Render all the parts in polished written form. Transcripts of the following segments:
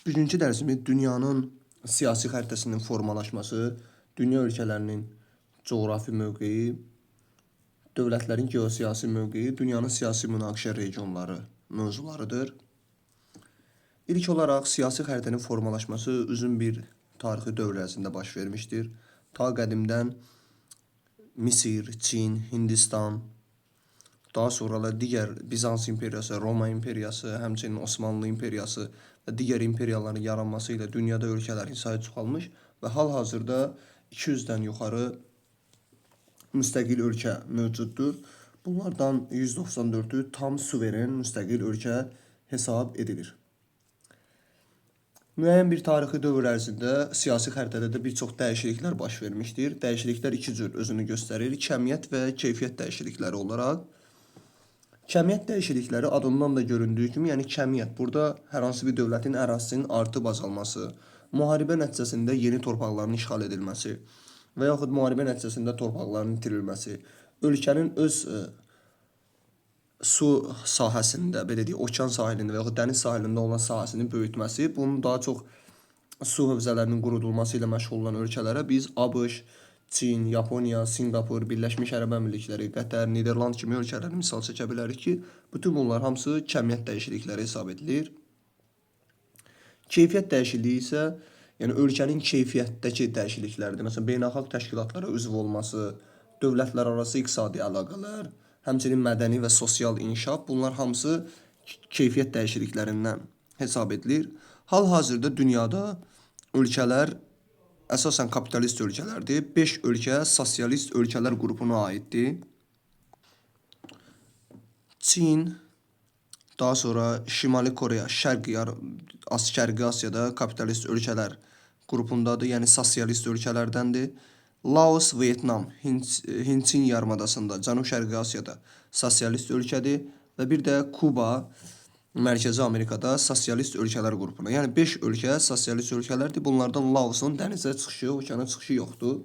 Bugünkü dərsimiz dünyanın siyasi xəritəsinin formalaşması, dünya ölkələrinin coğrafi mövqeyi, dövlətlərin geosiyasi mövqeyi, dünyanın siyasi münaqişə regionları mövzularıdır. İlk olaraq siyasi xəritənin formalaşması uzun bir tarixi dövr ərzində baş vermişdir. Ta qədimdən Misir, Çin, Hindistan, daha sonra da digər Bizans imperiyası, Roma imperiyası, həmçinin Osmanlı imperiyası və digər imperiyaların yaranması ilə dünyada ölkələrin sayı çoxalmış və hal-hazırda 200-dən yuxarı müstəqil ölkə mövcuddur. Bunlardan 194-ü tam suveren müstəqil ölkə hesab edilir. Müəyyən bir tarixi dövr ərzində siyasi xəritədə də bir çox dəyişikliklər baş vermişdir. Dəyişikliklər iki cür özünü göstərir. Kəmiyyət və keyfiyyət dəyişiklikləri olaraq. Kəmiyyət dəyişiklikləri adından da göründüyü kimi, yəni kəmiyyət burada hər hansı bir dövlətin ərazisinin artıb azalması, müharibə nəticəsində yeni torpaqların işğal edilməsi və yaxud müharibə nəticəsində torpaqların itirilməsi, ölkənin öz su sahəsində, belə deyək, okean sahilində və yaxud dəniz sahilində olan sahəsini böyütməsi, bunun daha çox su hövzələrinin qurudulması ilə məşğul olan ölkələrə biz ABŞ, Çin, Yaponiya, Singapur, Birləşmiş Ərəb Əmirlikləri, Qətər, Niderland kimi ölkələri misal çəkə bilərik ki, bütün bunlar hamısı kəmiyyət dəyişiklikləri hesab edilir. Keyfiyyət dəyişikliyi isə yəni ölkənin keyfiyyətdəki dəyişiklikləridir. Məsələn, beynəlxalq təşkilatlara üzv olması, dövlətlərarası iqtisadi əlaqələr, həmçinin mədəni və sosial inkişaf, bunlar hamısı keyfiyyət dəyişikliklərindən hesab edilir. Hal-hazırda dünyada ölkələr əsasən kapitalist ölkələrdir. 5 ölkə sosialist ölkələr qrupuna aiddir. Çin, daha sonra Şimali Koreya, Şərqi Asiyada kapitalist ölkələr qrupundadır, yəni sosialist ölkələrdəndir. Laos, Vyetnam, Hind-Çin yarımadasında, Cənub-Şərqi Asiyada sosialist ölkədir və bir də Kuba, Mərkəzi Amerikada sosialist ölkələr qrupuna. Yəni 5 ölkə sosialist ölkələrdir. Bunlardan Laosun dənizə çıxışı, okeana çıxışı yoxdur.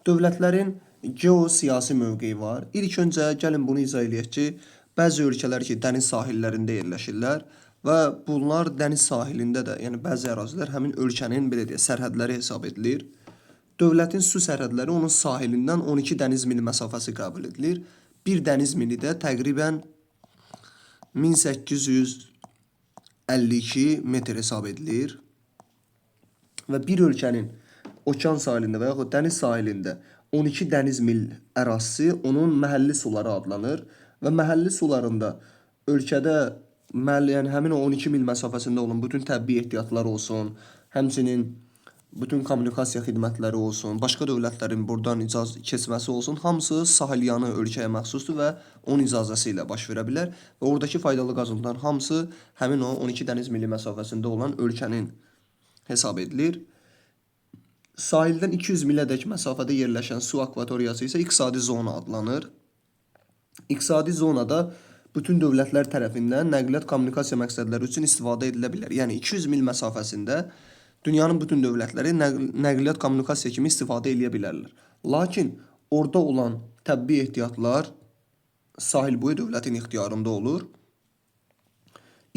Dövlətlərin geosiyasi mövqeyi var. İlk öncə gəlin bunu izah eləyək ki, bəzi ölkələr ki, dəniz sahillərində yerləşirlər və bunlar dəniz sahilində də, yəni bəzi ərazilər həmin ölkənin belə deyək, sərhədləri hesab edilir. Dövlətin su sərhədləri onun sahilindən 12 dəniz mili məsafəsi qəbul edilir. Bir dəniz mili də təqribən 1852 metr hesab edilir. Və bir ölkənin okean sahilində və yaxud dəniz sahilində 12 dəniz mil ərazisi onun məhəlli suları adlanır və məhəlli sularında ölkədə yəni həmin o 12 mil məsafəsində olan bütün təbii ehtiyatlar olsun, həmçinin bütün kommunikasiya xidmətləri olsun, başqa dövlətlərin buradan keçməsi olsun, hamısı sahilyanı ölkəyə məxsusdur və onun icazəsi ilə baş verə bilər və oradakı faydalı qazıntıların hamısı həmin o 12 dəniz mili məsafəsində olan ölkənin hesab edilir. Sahildən 200 milədək məsafədə yerləşən su akvatoriyası isə iqtisadi zona adlanır. İqtisadi zonada bütün dövlətlər tərəfindən nəqliyyat kommunikasiya məqsədləri üçün istifadə edilə bilər. Yəni 200 mil məsafəsində dünyanın bütün dövlətləri nəqliyyat kommunikasiya kimi istifadə edə bilərlər. Lakin orada olan təbii ehtiyatlar sahil boyu dövlətin ixtiyarında olur.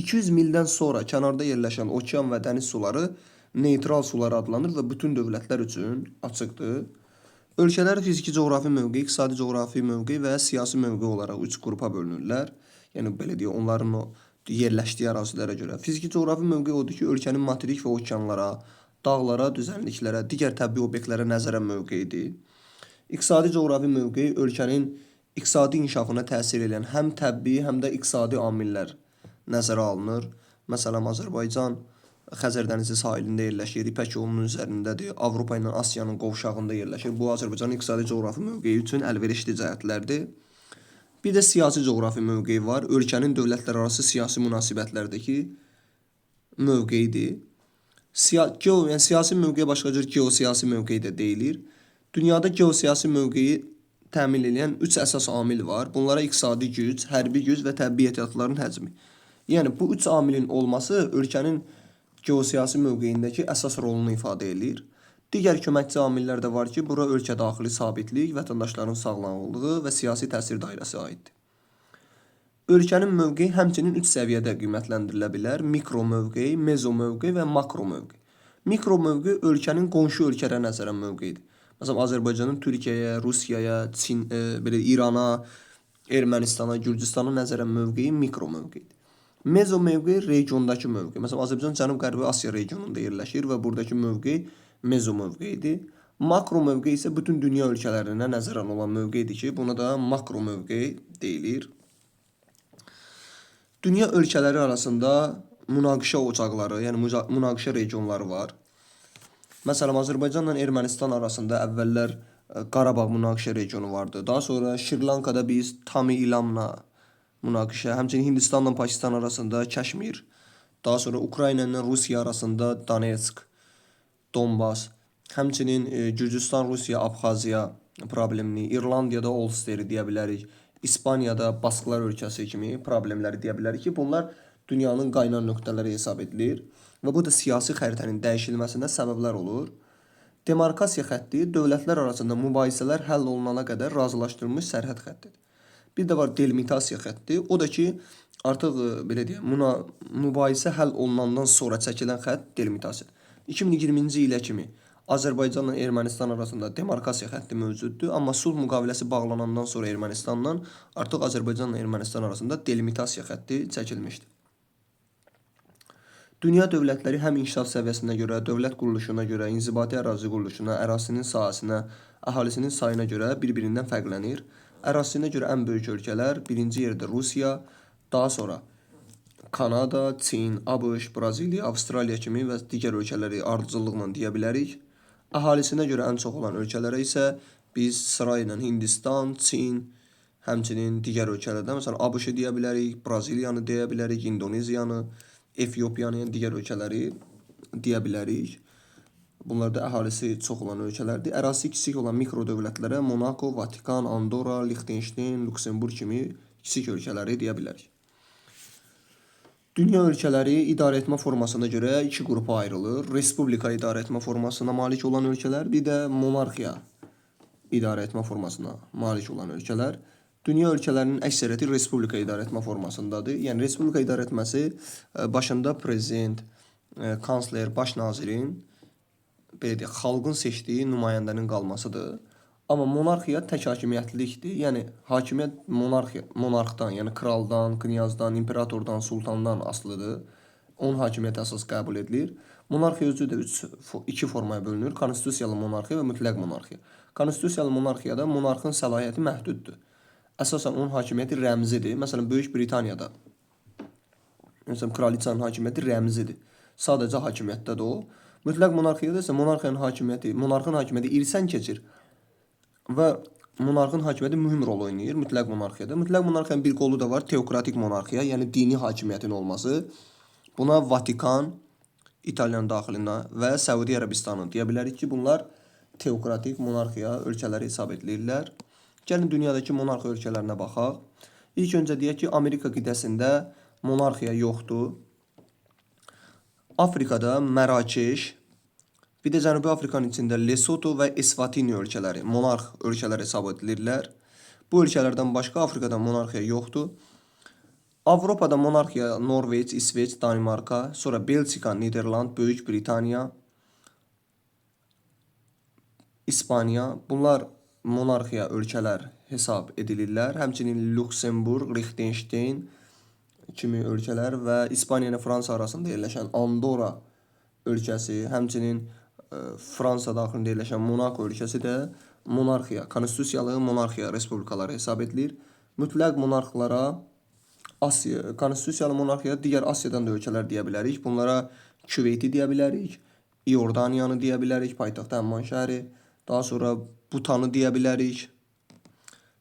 200 mildən sonra kənarda yerləşən okean və dəniz suları neytral sular adlanır və bütün dövlətlər üçün açıqdır. Ölkələr fiziki coğrafi mövqeyi, iqtisadi coğrafi mövqeyi və siyasi mövqeyi olaraq 3 qrupa bölünürlər. Yəni belə deyək, onların o yerləşdiyi ərazilərə görə. Fiziki coğrafi mövqeyi odur ki, ölkənin materik və okeanlara, dağlara, düzənliklərə, digər təbii obyektlərə nəzərən mövqeyidir. İqtisadi coğrafi mövqeyi ölkənin iqtisadi inkişafına təsir edən həm təbii, həm də iqtisadi amillər nəzərə alınır. Məsələn, Azərbaycan Xəzər dənizi sahilində yerləşir, İpək yolunun üzərindədir, Avropa ilə Asiyanın qovşağında yerləşir. Bu, Azərbaycanın iqtisadi coğrafi mövqeyi üçün əlverişli cəhətlərdir. Bir də siyasi coğrafi mövqeyi var. Ölkənin dövlətlərarası siyasi münasibətlərdəki mövqeyidir. Yəni, siyasi mövqeyə başqa cür geosiyasi mövqeyi də deyilir. Dünyada geosiyasi mövqeyi təmin edən 3 əsas amil var. Bunlara iqtisadi güc, hərbi güc və təbii ehtiyatların həcmi. Yəni, bu 3 amilin olması ölkənin geosiyasi mövqeyindəki əsas rolunu ifadə edir. Digər köməkçi amillər də var ki, bura ölkə daxili sabitlik, vətəndaşların sağlamlığı və siyasi təsir dairəsi aiddir. Ölkənin mövqeyi həmçinin 3 səviyyədə qiymətləndirilə bilər. Mikro mövqeyi, mezo mövqeyi və makro mövqeyi. Mikro mövqeyi ölkənin qonşu ölkələrə nəzərən mövqeyidir. Məsələn, Azərbaycanın Türkiyəyə, Rusiyaya, Çin, belə İrana, Ermənistana, Gürcüstana nəzərən mövqeyi mikro mövqeyidir. Mezo mövqeyi regiondakı mövqeyi. Məsələn, Azərbaycan Cənub-Qərbi Asiya regionunda yerləşir və buradakı mövqeyi mezo mövqeyidir. Makro mövqeyi isə bütün dünya ölkələrinə nəzərən olan mövqeyidir ki, buna da makro mövqeyi deyilir. Dünya ölkələri arasında münaqişə ocaqları, yəni münaqişə regionları var. Məsələn, Azərbaycanla Ermənistan arasında əvvəllər Qarabağ münaqişə regionu vardı. Daha sonra Şri-Lankada biz Tami İlamla münaqişə, həmçinin Hindistanla Pakistan arasında Kəşmir, daha sonra Ukrayna ilə Rusiya arasında Donetsk, Donbas, həmçinin Gürcüstan, Rusiya, Abxaziya problemini, İrlandiyada Ulsteri deyə bilərik. İspaniyada Basklar ölkəsi kimi problemləri deyə bilərik ki, bunlar dünyanın qaynar nöqtələri hesab edilir və bu da siyasi xəritənin dəyişilməsinə səbəblər olur. Demarkasiya xətti dövlətlər arasında mübahisələr həll olunana qədər razılaşdırılmış sərhəd xəttidir. Bir də var delimitasiya xətti, o da ki, artıq belə deyək, mübahisə həll olunandan sonra çəkilən xətt delimitasiyadır. 2020-ci ilə kimi Azərbaycanla Ermənistan arasında demarkasiya xətti mövcuddur, amma sulh müqaviləsi bağlanandan sonra Ermənistanla artıq Azərbaycanla Ermənistan arasında delimitasiya xətti çəkilmişdir. Dünya dövlətləri həm inkişaf səviyyəsinə görə, dövlət quruluşuna görə, inzibati ərazi quruluşuna, ərazisinin sahəsinə, əhalisinin sayına görə bir-birindən fərqlənir. Ərazisinə görə ən böyük ölkələr birinci yerdə Rusiya, daha sonra Kanada, Çin, ABŞ, Braziliya, Avstraliya kimi və digər ölkələri ardıcıllıqla deyə bilərik. Əhalisinə görə ən çox olan ölkələrə isə biz sırayla Hindistan, Çin, həmçinin digər ölkələrdən, məsələn, ABŞ-ı deyə bilərik, Braziliyanı deyə bilərik, İndoneziyanı, Efiopiyanı, yəni digər ölkələri deyə bilərik. Bunlar da əhalisi çox olan ölkələrdir. Ərazisi kiçik olan mikro dövlətlərə Monako, Vatikan, Andorra, Liechtenstein, Lüksemburg kimi kiçik ölkələri deyə bilərik. Dünya ölkələri idarəetmə formasına görə iki qrupa ayrılır. Respublika idarəetmə formasına malik olan ölkələr, bir də monarxiya idarəetmə formasına malik olan ölkələr. Dünya ölkələrinin əksəriyyəti respublika idarəetmə formasındadır. Yəni respublika idarəetməsi başında prezident, kansler, baş nazirin, belə deyək, xalqın seçdiyi nümayəndənin qalmasıdır. Amma monarxiya tək hakimiyyətlilikdir. Yəni hakimiyyət monarxdan, yəni kraldan, knyazdan, imperatordan, sultandan asılıdır. Onun hakimiyyəti əsas qəbul edilir. Monarxiya özü də iki formaya bölünür. Konstitusiyalı monarxiya və mütləq monarxiya. Konstitusiyalı monarxiyada monarxın səlahiyyəti məhduddur. Əsasən onun hakimiyyəti rəmzidir. Məsələn, Böyük Britaniyada kraliçanın hakimiyyəti rəmzidir. Sadəcə hakimiyyətdədir o. Mütləq monarxiyada isə monarxın hakimiyyəti irsən keçir və monarxın hakimiyyəti mühüm rol oynayır mütləq monarxiyada. Mütləq monarxiyanın bir qolu da var, teokratik monarxiya, yəni dini hakimiyyətin olması. Buna Vatikan, İtaliyanın daxilində və Səudiyyə Ərəbistanı deyə bilərik ki, bunlar teokratik monarxiya ölkələri hesab edilirlər. Gəlin dünyadakı monarxiya ölkələrinə baxaq. İlk öncə deyək ki, Amerika qitəsində monarxiya yoxdur. Afrikada Mərakeş, bir də Cənubi Afrikanın içində Lesotho və Eswatini ölkələri monarx ölkələr hesab edilirlər. Bu ölkələrdən başqa Afrikada monarxiya yoxdur. Avropada monarxiya Norveç, İsveç, Danimarka, sonra Belçika, Niderland, Böyük Britaniya, İspaniya, bunlar monarxiya ölkələr hesab edilirlər. Həmçinin Lüksemburg, Liechtenstein kimi ölkələr və İspaniya ilə Fransa arasında yerləşən Andorra ölkəsi, həmçinin Fransa daxilində yerləşən Monako ölkəsi də monarxiya, konstitusiyalı monarxiya respublikaları hesab edilir. Mütləq monarxlara konstitusiyalı monarxiya digər Asiyadan da ölkələr deyə bilərik. Bunlara Küveyti deyə bilərik, İordaniyanı deyə bilərik, paytaxtı Əmman şəhəri. Daha sonra Butanı deyə bilərik.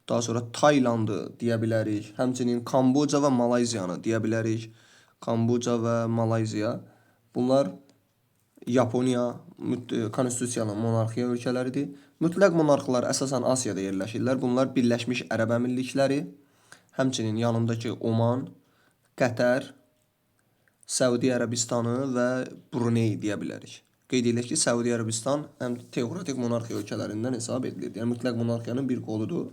Daha sonra Taylandı deyə bilərik. Həmçinin Kamboca və Malayziyanı deyə bilərik. Kamboca və Malayziya. Bunlar Yaponiya konstitusiyalı monarxiya ölkələridir. Mütləq monarxlar əsasən Asiyada yerləşirlər. Bunlar Birləşmiş Ərəb Əmirlikləri, həmçinin yanındakı Oman, Qətər, Səudiyyə Ərəbistanı və Brunei deyə bilərik. Qeyd edək ki, Səudiyyə Ərəbistan həm teokratik monarxiya ölkələrindən hesab edilir. Yəni mütləq monarxiyanın bir qoludur.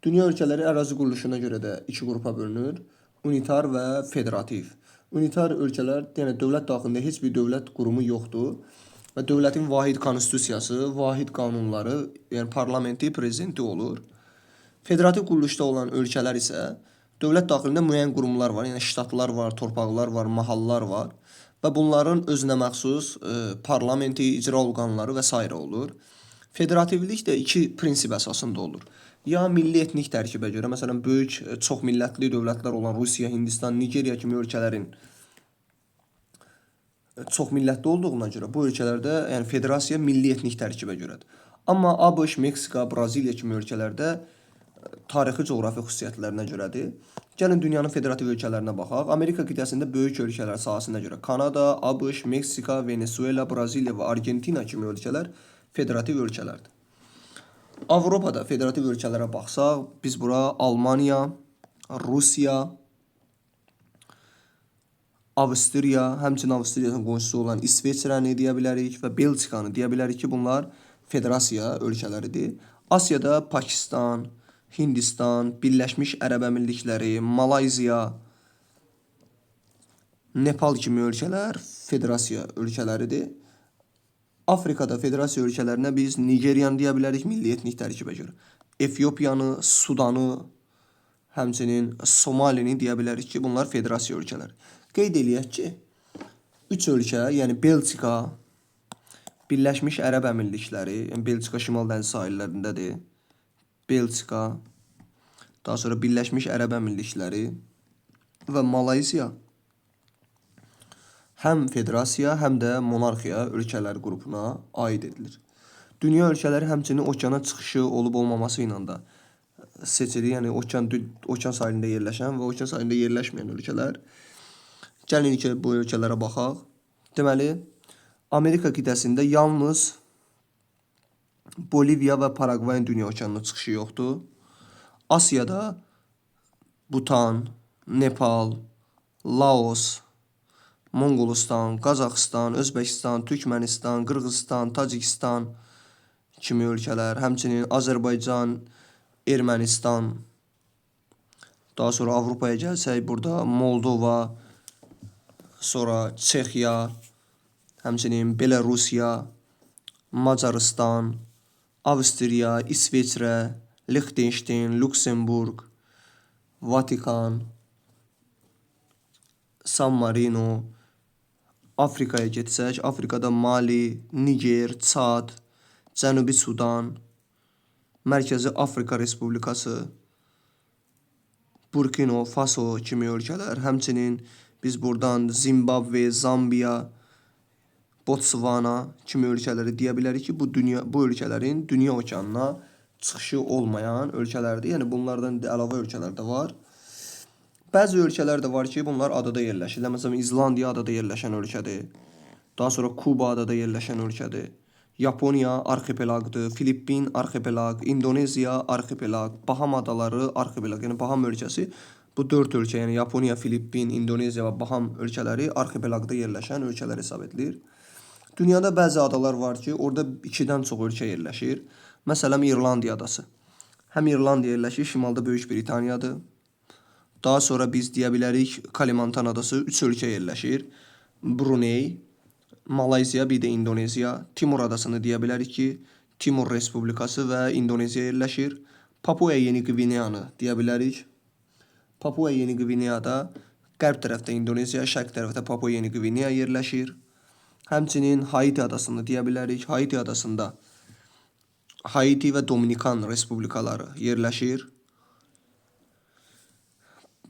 Dünya ölkələri ərazi quruluşuna görə də iki qrupa bölünür. Unitar və federativ. Unitar ölkələr, yəni dövlət daxilində heç bir dövlət qurumu yoxdur və dövlətin vahid konstitusiyası, vahid qanunları, yəni parlamenti, prezidenti olur. Federativ quruluşda olan ölkələr isə dövlət daxilində müəyyən qurumlar var, yəni ştatlar var, torpaqlar var, mahallar var və bunların özünə məxsus parlamenti, icra orqanları və s. olur. Federativlik də iki prinsip əsasında olur. Ya milli etnik tərkibə görə, məsələn, böyük çox millətli dövlətlər olan Rusiya, Hindistan, Nigeriya kimi ölkələrin çox millətli olduğuna görə bu ölkələrdə, yəni federasiya milli etnik tərkibə görədir. Amma ABŞ, Meksika, Braziliya kimi ölkələrdə tarixi coğrafi xüsusiyyətlərinə görədir. Gəlin dünyanın federativ ölkələrinə baxaq. Amerika qitəsində böyük ölkələr sahəsinə görə Kanada, ABŞ, Meksika, Venezuela, Braziliya və Argentina kimi ölkələr federativ ölkələrdir. Avropada federativ ölkələrə baxsaq, biz bura Almaniya, Rusiya, Avstriya, həmçinin Avstriyanın qonşusu olan İsveçrəni deyə bilərik və Belçikanı deyə bilərik ki, bunlar federasiya ölkələridir. Asiyada Pakistan, Hindistan, Birləşmiş Ərəb Əmirlikləri, Malayziya, Nepal kimi ölkələr federasiya ölkələridir. Afrikada federasiya ölkələrinə biz Nigeriyanı deyə bilərik milli etnik tərkibə görə. Efiopiyanı, Sudanı, həmçinin Somalini deyə bilərik ki, bunlar federasiya ölkələri. Qeyd eləyək ki, 3 ölkə, yəni Belçika, Birləşmiş Ərəb Əmirlikləri, yəni Belçika Şimal dəniz sahillərindədir. Belçika, daha sonra Birləşmiş Ərəb Əmirlikləri və Malayziya həm federasiya, həm də monarxiya ölkələr qrupuna aid edilir. Dünya ölkələri həmçinin okeana çıxışı olub-olmaması ilə də seçilir. Yəni okean sahilində yerləşən və okean sahilində yerləşməyən ölkələr. Gəlin ki, bu ölkələrə baxaq. Deməli, Amerika qitəsində yalnız Boliviya və Paragvayın dünya okeanına çıxışı yoxdur. Asiyada Butan, Nepal, Laos, Monqolistan, Qazaxıstan, Özbəkistan, Türkmənistan, Qırğızistan, Tacikistan kimi ölkələr, həmçinin Azərbaycan, Ermənistan, daha sonra Avropaya gəlsək, burada Moldova, sonra Çexiya, həmçinin Belarusiya, Macaristan, Avstriya, İsveçrə, Liechtenstein, Lüksemburq, Vatikan, San Marino. Afrikaya getsək, Afrikada Mali, Niger, Çad, Cənubi Sudan, Mərkəzi Afrika Respublikası, Burkina Faso kimi ölkələr, həmçinin biz buradan Zimbabwe, Zambiya, Botswana kimi ölkələri deyə bilərik ki, bu ölkələrin dünya okeanına çıxışı olmayan ölkələrdir. Yəni bunlardan əlavə ölkələr də var. Bəzi ölkələr də var ki, bunlar adada yerləşirlər. Məsələn, İzlandiya adada yerləşən ölkədir. Daha sonra Kuba adada yerləşən ölkədir. Yaponiya arxipelaqdır, Filippin arxipelaq, İndoneziya arxipelaq, Baham adaları arxipelaq. Yəni Baham ölkəsi bu 4 ölkə, yəni Yaponiya, Filippin, İndoneziya və Baham ölkələri arxipelaqda yerləşən ölkələr hesab edilir. Dünyada bəzi adalar var ki, orada 2-dən çox ölkə yerləşir. Məsələn, İrlandiya adası. Həm İrlandiya yerləşir, şimalda Böyük Britaniyadır. Daha sonra biz deyə bilərik Kalimantan adası 3 ölkə yerləşir. Brunei, Malayziya, bir də İndoneziya. Timur adasını deyə bilərik ki, Timur Respublikası və İndoneziya yerləşir. Papua Yeni Qvineyanı deyə bilərik. Papua Yeni Qvineyada qərb tərəfdə İndoneziya, şərq tərəfdə Papua Yeni Qvineya yerləşir. Həmçinin Haiti adasını deyə bilərik. Haiti adasında Haiti və Dominikan Respublikaları yerləşir.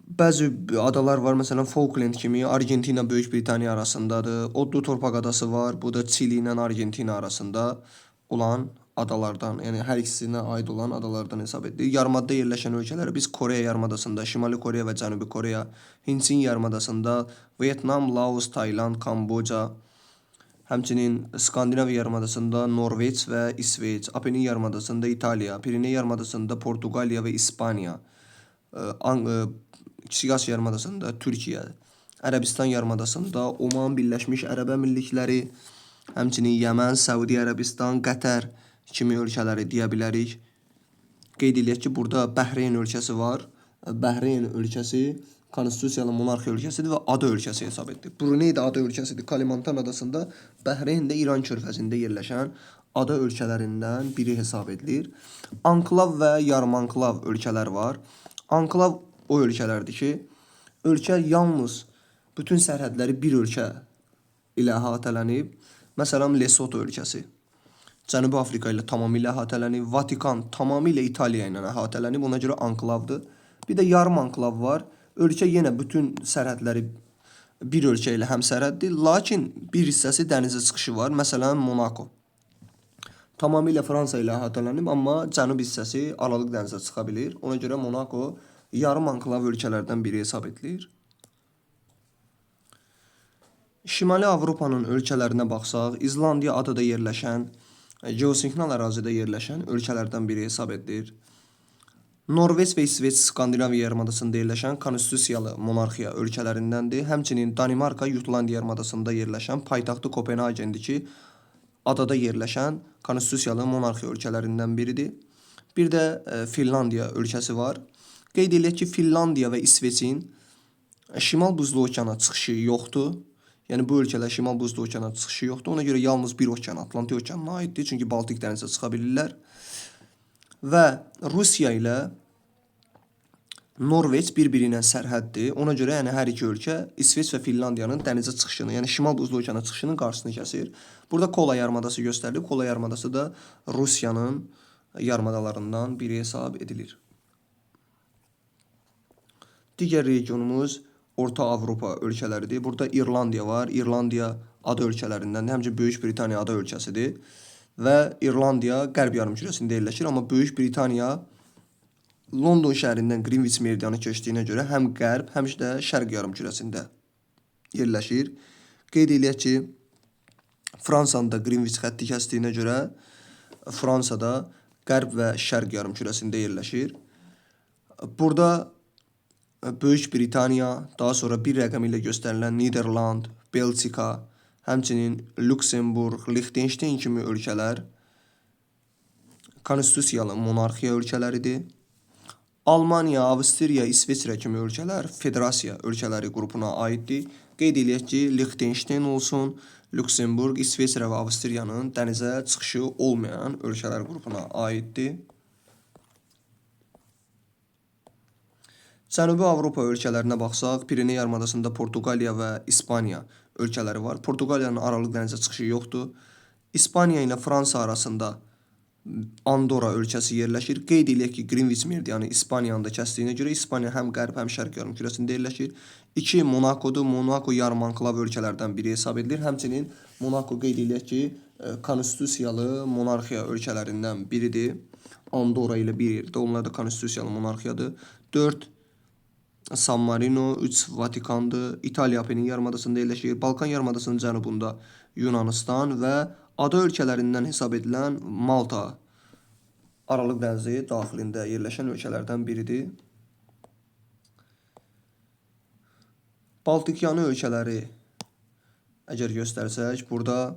Bəzi adalar var, məsələn Falkland kimi, Argentina, Böyük Britaniya arasındadır. Odlu Torpaq adası var, bu da Çili ilə Argentina arasında olan adalardan, yəni hər ikisinə aid olan adalardan hesab edilir. Yarımadada yerləşən ölkələr biz Koreya yarımadasında, Şimali Koreya və Cənubi Koreya, Hindçin yarımadasında Vyetnam, Laos, Tayland, Kamboca, həmçinin Skandinav yarımadasında Norveç və İsveç, Apenin yarımadasında İtaliya, Piriney yarımadasında Portuqaliya və İspaniya, Kiçik Asiya yarımadasında Türkiyə, Ərəbistan yarımadasında Oman, Birləşmiş Ərəb Əmirlikləri, həmçinin Yəmən, Səudi Ərəbistan, Qətər kimi ölkələri deyə bilərik. Qeyd eləyək ki, burada Bəhreyn ölkəsi var. Bəhreyn ölkəsi konstitusiyalı monarxiya ölkəsidir və ada ölkəsi hesab edilir. Bruney də ada ölkəsidir. Kalimantan adasında, Bəhreyn də İran körfəzində yerləşən ada ölkələrindən biri hesab edilir. Anklav və yarımanklav ölkələr var. Anklav o ölkələrdir ki, ölkə yalnız bütün sərhədləri bir ölkə ilə əhatələnib. Məsələn, Lesotho ölkəsi Cənubi Afrika ilə tamamilə əhatələnib. Vatikan tamamilə İtaliya ilə əhatələnib. Ona görə anklavdır. Bir də yarım anklav var. Ölkə yenə bütün sərhədləri bir ölkə ilə həmsərhəddir. Lakin bir hissəsi dənizə çıxışı var. Məsələn, Monako. Tamamilə Fransa ilə əhatələnib, amma cənub hissəsi Aralıq dənizə çıxa bilir. Ona görə Monako yarım anklav ölkələrdən biri hesab edilir. Şimali Avropanın ölkələrinə baxsaq, İzlandiya adada yerləşən, geosinknal ərazidə yerləşən ölkələrdən biri hesab edilir. Norveç və İsveç Skandinaviya yarımadasında yerləşən konstitusiyalı monarxiya ölkələrindəndir. Həmçinin Danimarka Jutlandiya yarımadasında yerləşən paytaxtı Kopenhagendir ki, adada yerləşən konstitusiyalı monarxiya ölkələrindən biridir. Bir də Finlandiya ölkəsi var. Qeyd edək ki, Finlandiya və İsveçin Şimal Buzlu okeana çıxışı yoxdur. Yəni bu ölkələr Şimal Buzlu okeana çıxışı yoxdur. Ona görə yalnız bir okean, Atlantik okeanına aiddir. Çünki Baltik dənizə çıxa bilirlər. Və Rusiya ilə Norveç bir-biri ilə sərhəddir. Ona görə yəni hər iki ölkə İsveç və Finlandiyanın dənizə çıxışını, yəni Şimal Buzlu okeana çıxışının qarşısını kəsir. Burada Kola yarımadası göstərilib. Kola yarımadası da Rusiyanın yarımadalarından biri hesab edilir. Digər regionumuz Orta Avropa ölkələridir. Burada İrlandiya var. İrlandiya ada ölkələrindən, həmçinin Böyük Britaniya ada ölkəsidir. Və İrlandiya qərb yarımkürəsində yerləşir. Amma Böyük Britaniya London şəhərindən Greenwich meridianı keçdiyinə görə həm qərb, həm də şərq yarımkürəsində yerləşir. Qeyd eləyək ki, Fransanın da Greenwich xətti kəsdiyinə görə Fransada qərb və şərq yarımkürəsində yerləşir. Burada Böyük Britaniya, daha sonra bir rəqəm ilə göstərilən Niderland, Belçika, həmçinin Lüksemburq, Liechtenstein kimi ölkələr konstitusiyalı monarxiya ölkələridir. Almaniya, Avstriya, İsveçrə kimi ölkələr federasiya ölkələri qrupuna aiddir. Qeyd eləyək ki, Liechtenstein olsun, Lüksemburq, İsveçrə və Avstriyanın dənizə çıxışı olmayan ölkələr qrupuna aiddir. Cənubi Avropa ölkələrinə baxsaq, Pireney yarımadasında Portuqaliya və İspaniya ölkələri var. Portuqaliyanın Aralıq dənizə çıxışı yoxdur. İspaniya ilə Fransa arasında Andorra ölkəsi yerləşir. Qeyd eləyək ki, Greenwich meridianı İspaniyanın da kəsdiyinə görə İspaniya həm qərb, həm şərq yarımkürəsində yerləşir. 2 Monakodur. Monako yarımanklav ölkələrdən biri hesab edilir. Həmçinin Monako qeyd eləyək ki, konstitusiyalı monarxiya ölkələrindən biridir. Andorra ilə bir yerdə. Onlar da konstitusiyalı monarxiyadır. 4 San Marino, 3 Vatikandır. İtaliya Apenin yarımadasında yerləşir. Balkan yarımadasının cənubunda Yunanistan və ada ölkələrindən hesab edilən Malta Aralıq dənizi daxilində yerləşən ölkələrdən biridir. Baltikyanı ölkələri əgər göstərsək, burada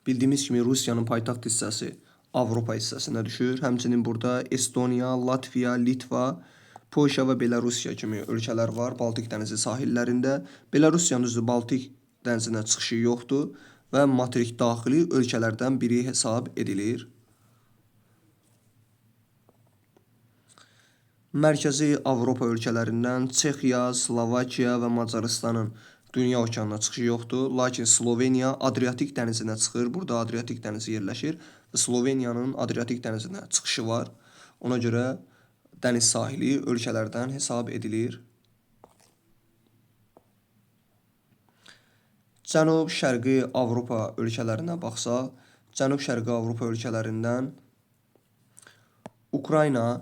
bildiyimiz kimi Rusiyanın paytaxt hissəsi Avropa hissəsinə düşür. Həmçinin burada Estoniya, Latviya, Litva, Polşa və Belarusiya kimi ölkələr var Baltik dənizi sahillərində. Belarusiyanın üzrə Baltik dənizinə çıxışı yoxdur və materik daxili ölkələrdən biri hesab edilir. Mərkəzi Avropa ölkələrindən Çexiya, Slovakiya və Macaristanın dünya okeanına çıxışı yoxdur. Lakin Sloveniya Adriatik dənizinə çıxır. Burada Adriatik dənizi yerləşir. Sloveniyanın Adriatik dənizinə çıxışı var. Ona görə dəniz sahili ölkələrdən hesab edilir. Cənub-Şərqi Avropa ölkələrinə baxsaq, Cənub-Şərqi Avropa ölkələrindən Ukrayna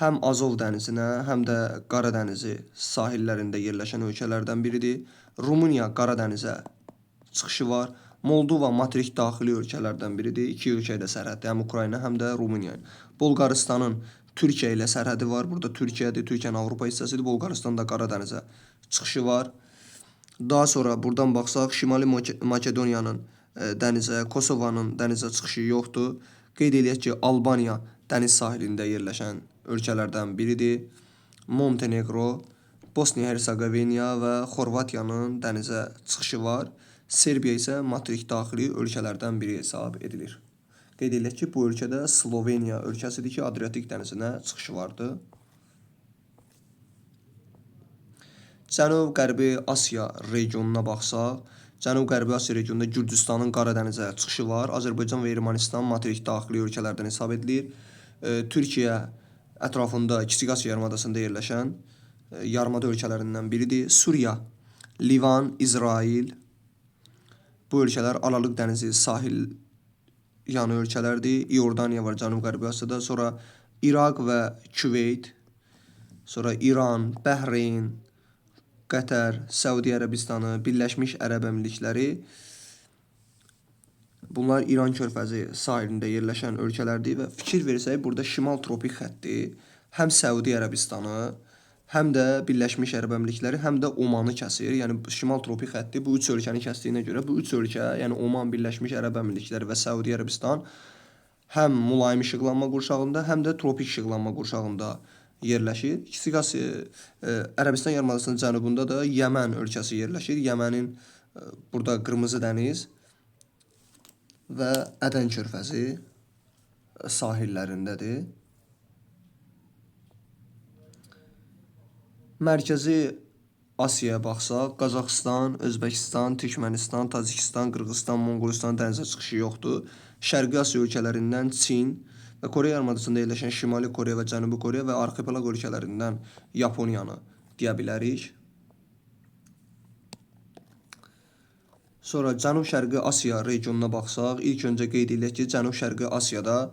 həm Azov dənizinə, həm də Qara dənizi sahillərində yerləşən ölkələrdən biridir. Rumıniya Qara dənizə çıxışı var. Moldova materik daxili ölkələrdən biridir. İki ölkə ilə sərhəddir, həm Ukrayna, həm də Rumıniya. Bolqarıstanın Türkiyə ilə sərhədi var. Burada Türkiyədir, Türkiyənin Avropa hissəsidir. Bolqarıstanda Qara dənizə çıxışı var. Daha sonra buradan baxsaq, Şimali Makedoniyanın dənizə, Kosovanın dənizə çıxışı yoxdur. Qeyd eləyək ki, Albaniya dəniz sahilində yerləşən ölkələrdən biridir. Montenegro, Bosniya-Hersegovina və Xorvatiyanın dənizə çıxışı var. Serbiya isə materik daxili ölkələrdən biri hesab edilir. Qeyd edək ki, bu ölkədə Sloveniya ölkəsidir ki, Adriatik dənizinə çıxışı vardır. Cənub-Qərbi Asiya regionuna baxsaq, Cənub-Qərbi Asiya regionunda Gürcüstanın Qara dənizə çıxışı var. Azərbaycan və Ermənistan materik daxili ölkələrdən hesab edilir. Türkiyə ətrafında Kiçik Asiya yarımadasında yerləşən yarımada ölkələrindən biridir. Suriya, Livan, İsrail, bu ölkələr Aralıq dənizi sahil yanı ölkələrdir. İordaniya var Cənub-Qərbi Asiyada, sonra İraq və Küveyt, sonra İran, Bəhreyn, Qətər, Səudiyyə Ərəbistanı, Birləşmiş Ərəb Əmirlikləri, bunlar İran körfəzi sahilində yerləşən ölkələrdir və fikir versək, burada şimal tropik xətti həm Səudiyyə Ərəbistanı, həm də Birləşmiş Ərəb Əmirlikləri, həm də Omanı kəsir. Yəni şimal tropik xətti bu üç ölkəni kəsdiyinə görə bu üç ölkə, yəni Oman, Birləşmiş Ərəb Əmirlikləri və Səudiyyə Ərəbistan həm mülayim işıqlanma qurşağında, həm də tropik işıqlanma qurşağında yerləşir. Kiçik Asiya Ərəbistan yarımadasının cənubunda da Yəmən ölkəsi yerləşir. Yəmənin burada Qırmızı dəniz və Ədən körfəzi sahillərindədir. Mərkəzi Asiyaya baxsaq, Qazaxıstan, Özbəkistan, Türkmənistan, Tacikistan, Qırğızstan, Monqolistan dənizə çıxışı yoxdur. Şərqi Asiya ölkələrindən Çin və Kore yarımadasında yerləşən Şimali Koreya və Cənubi Koreya və arxipelaq ölkələrindən Yaponiyanı deyə bilərik. Sonra Cənub-Şərqi Asiya regionuna baxsaq, ilk öncə qeyd edək ki, Cənub-Şərqi Asiyada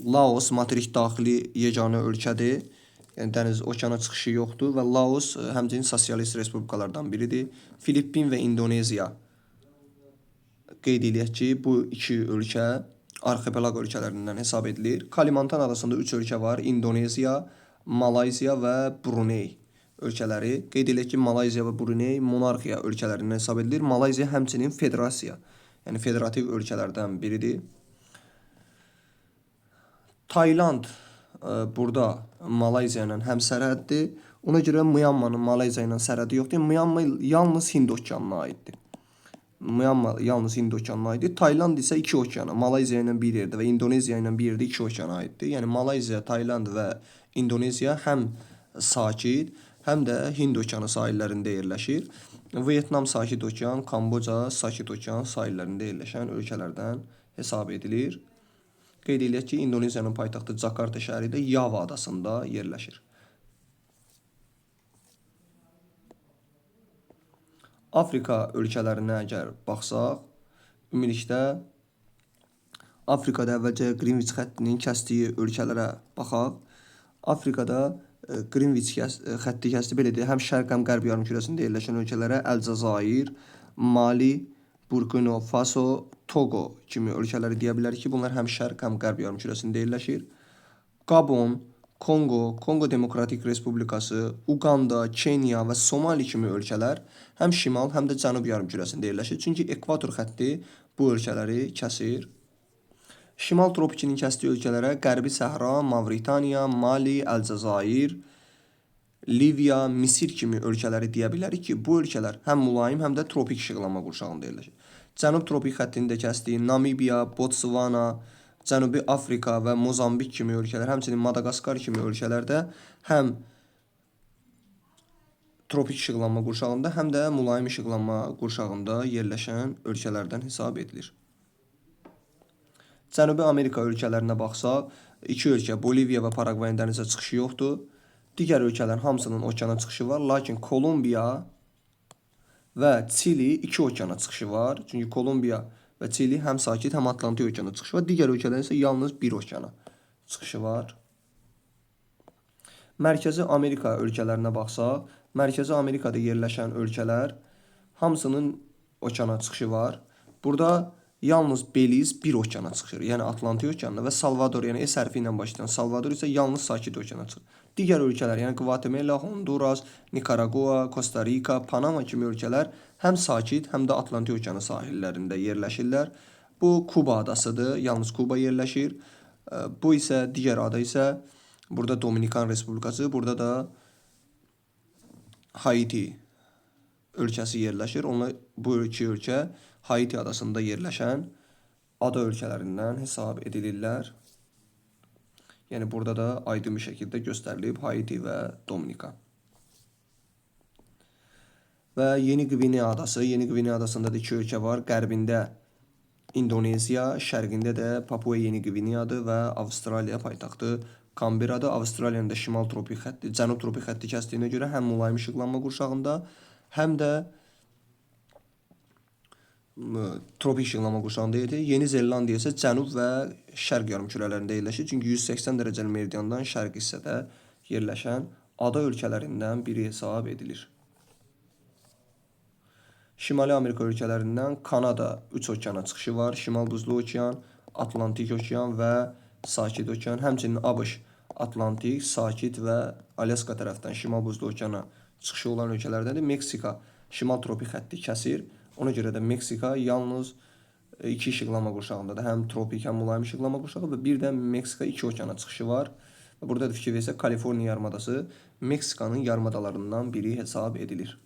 Laos materik daxili yeganə ölkədir. Yəni dəniz okeana çıxışı yoxdur və Laos həmçinin sosialist respublikalardan biridir. Filippin və İndoneziya qeyd edək ki, bu iki ölkə arxipelaq ölkələrindən hesab edilir. Kalimantan adasında 3 ölkə var. İndoneziya, Malayziya və Bruney ölkələri. Qeyd edək ki, Malayziya və Bruney monarxiya ölkələrindən hesab edilir. Malayziya həmçinin federasiya, yəni federativ ölkələrdən biridir. Tayland burada Malayziya ilə həmsərhəddir. Ona görə Myanmanın Malayziya ilə sərhədi yoxdur. Myanma yalnız Hind okeanına aiddir. Myanma yalnız Hind okeanına aiddir. Tayland isə iki okeana, Malayziya ilə bir yerdə və Indoneziya ilə bir yerdə iki okeana aiddir. Yəni Malayziya, Tayland və Indoneziya həm sakit, həm də Hind okeanı sahillərində yerləşir. Vyetnam sakit okean, Kamboca sakit okean sahillərində yerləşən ölkələrdən hesab edilir. Qeyd edək ki, Indoneziyanın paytaxtı Jakarta şəhəri də Yava adasında yerləşir. Afrika ölkələrinə əgər baxsaq, ümumilikdə Afrikada əvvəlcə Greenwich xəttinin kəsdiyi ölkələrə baxaq. Afrikada Greenwich xətti kəsdi belə deyək, həm şərq, həm qərb yarımkürəsində yerləşən ölkələrə Əlcəzair, Mali, Burkina Faso, Togo kimi ölkələri deyə bilərik ki, bunlar həm şərq, həm qərb yarımkürəsində yerləşir. Gabon, Kongo Demokratik Respublikası, Uganda, Kenya və Somali kimi ölkələr həm şimal, həm də cənub yarımkürəsində yerləşir. Çünki ekvator xətti bu ölkələri kəsir. Şimal tropikinin kəsdiyi ölkələrə Qərbi Səhra, Mavritaniya, Mali, Əlcəzair, Liviya, Misir kimi ölkələri deyə bilərik ki, bu ölkələr həm mülayim, həm də tropik işıqlanma qurşağında yerləşir. Cənub tropik xəttini də kəsdiyi Namibiya, Botsvana, Cənubi Afrika və Mozambik kimi ölkələr, həmçinin Madagaskar kimi ölkələrdə həm tropik işıqlanma qurşağında, həm də mülayim işıqlanma qurşağında yerləşən ölkələrdən hesab edilir. Cənubi Amerika ölkələrinə baxsaq, iki ölkə Boliviya və Paragvayin dənizə çıxışı yoxdur. Digər ölkələrin hamısının okeana çıxışı var, lakin Kolumbiya və Çili iki okeana çıxışı var. Çünki Kolumbiya və Çili həm sakit, həm Atlantik okeana çıxışı var. Digər ölkələrin isə yalnız bir okeana çıxışı var. Mərkəzi Amerika ölkələrinə baxsaq, Mərkəzi Amerikada yerləşən ölkələr hamısının okeana çıxışı var. Burada yalnız Beliz bir okeana çıxır, yəni Atlantik okeanına və Salvador, yəni S hərfi ilə başlayan Salvador isə yalnız sakit okeana çıxır. Digər ölkələr, yəni Guatemala, Honduras, Nikaragua, Costa Rica, Panama kimi ölkələr həm sakit, həm də Atlantik okeanı sahillərində yerləşirlər. Bu Kuba adasıdır. Yalnız Kuba yerləşir. Bu isə digər ada isə burada Dominikan Respublikası, burada da Haiti ölkəsi yerləşir. Bu iki ölkə Haiti adasında yerləşən ada ölkələrindən hesab edilirlər. Yəni burada da aydın bir şəkildə göstərilib Haiti və Dominika. Və Yeni Qvineya adası. Yeni Qvineya adasında da iki ölkə var. Qərbində İndoneziya, şərqində də Papua Yeni Qvineyadır və Avstraliya paytaxtı Canberradır. Avstraliyanın da şimal tropik xətti, cənub tropik xətti kəsdiyinə görə həm mülayim işıqlanma qurşağında, həm də tropik işıqlanma qurşağında idi. Yeni Zelandiya isə cənub və şərq yarımkürələrində yerləşir. Çünki 180 dərəcəli meridiandan şərq hissədə yerləşən ada ölkələrindən biri hesab edilir. Şimali Amerika ölkələrindən Kanada 3 okeana çıxışı var. Şimal Buzlu okean, Atlantik okean və Sakit okean. Həmçinin ABŞ Atlantik, Sakit və Alyaska tərəfdən Şimal Buzlu okeana çıxışı olan ölkələrdəndir. Meksika şimal tropik xətti kəsir. Ona görə də Meksika yalnız iki işıqlanma qurşağındadır. Həm tropik, həm mülayim işıqlanma qurşağı və bir də Meksika 2 okeana çıxışı var. Və burada da fikir versək, Kaliforniya yarımadası Meksikanın yarımadalarından biri hesab edilir.